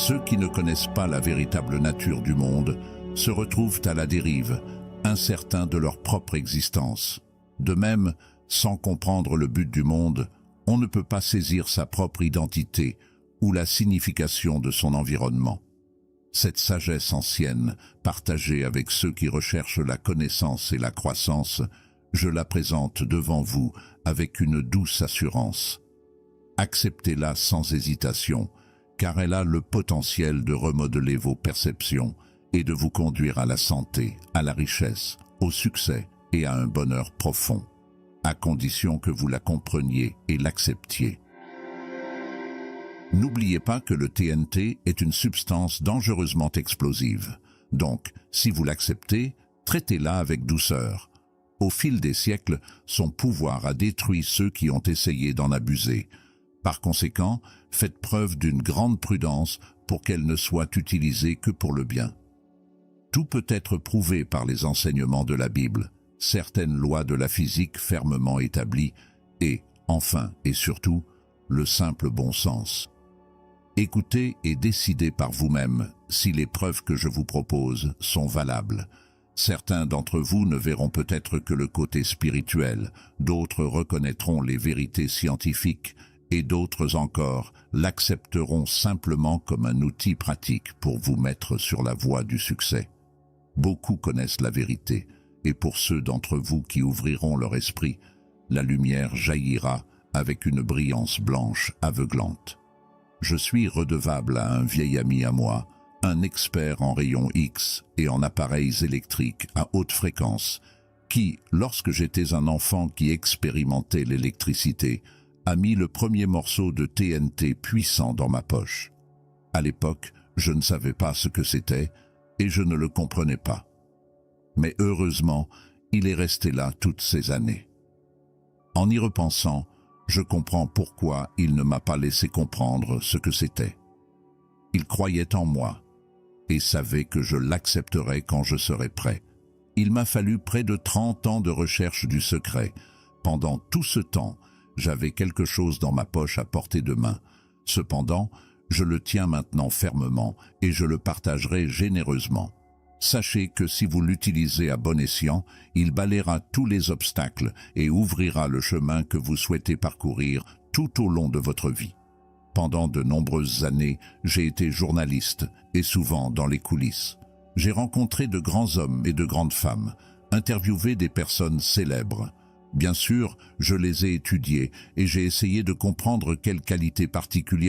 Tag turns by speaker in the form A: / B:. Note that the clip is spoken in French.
A: Ceux qui ne connaissent pas la véritable nature du monde se retrouvent à la dérive, incertains de leur propre existence. De même, sans comprendre le but du monde, on ne peut pas saisir sa propre identité ou la signification de son environnement. Cette sagesse ancienne, partagée avec ceux qui recherchent la connaissance et la croissance, je la présente devant vous avec une douce assurance. Acceptez-la sans hésitation, car elle a le potentiel de remodeler vos perceptions et de vous conduire à la santé, à la richesse, au succès et à un bonheur profond, à condition que vous la compreniez et l'acceptiez. N'oubliez pas que le TNT est une substance dangereusement explosive. Donc, si vous l'acceptez, traitez-la avec douceur. Au fil des siècles, son pouvoir a détruit ceux qui ont essayé d'en abuser. Par conséquent, faites preuve d'une grande prudence pour qu'elle ne soit utilisée que pour le bien. Tout peut être prouvé par les enseignements de la Bible, certaines lois de la physique fermement établies et, enfin et surtout, le simple bon sens. Écoutez et décidez par vous-même si les preuves que je vous propose sont valables. Certains d'entre vous ne verront peut-être que le côté spirituel, d'autres reconnaîtront les vérités scientifiques et d'autres encore l'accepteront simplement comme un outil pratique pour vous mettre sur la voie du succès. Beaucoup connaissent la vérité, et pour ceux d'entre vous qui ouvriront leur esprit, la lumière jaillira avec une brillance blanche aveuglante. Je suis redevable à un vieil ami à moi, un expert en rayons X et en appareils électriques à haute fréquence, qui, lorsque j'étais un enfant qui expérimentait l'électricité, a mis le premier morceau de TNT puissant dans ma poche. À l'époque, je ne savais pas ce que c'était et je ne le comprenais pas. Mais heureusement, il est resté là toutes ces années. En y repensant, je comprends pourquoi il ne m'a pas laissé comprendre ce que c'était. Il croyait en moi et savait que je l'accepterais quand je serais prêt. Il m'a fallu près de 30 ans de recherche du secret. Pendant tout ce temps, j'avais quelque chose dans ma poche à portée de main. Cependant, je le tiens maintenant fermement et je le partagerai généreusement. Sachez que si vous l'utilisez à bon escient, il balayera tous les obstacles et ouvrira le chemin que vous souhaitez parcourir tout au long de votre vie. Pendant de nombreuses années, j'ai été journaliste et souvent dans les coulisses. J'ai rencontré de grands hommes et de grandes femmes, interviewé des personnes célèbres. Bien sûr, je les ai étudiés et j'ai essayé de comprendre quelles qualités particulières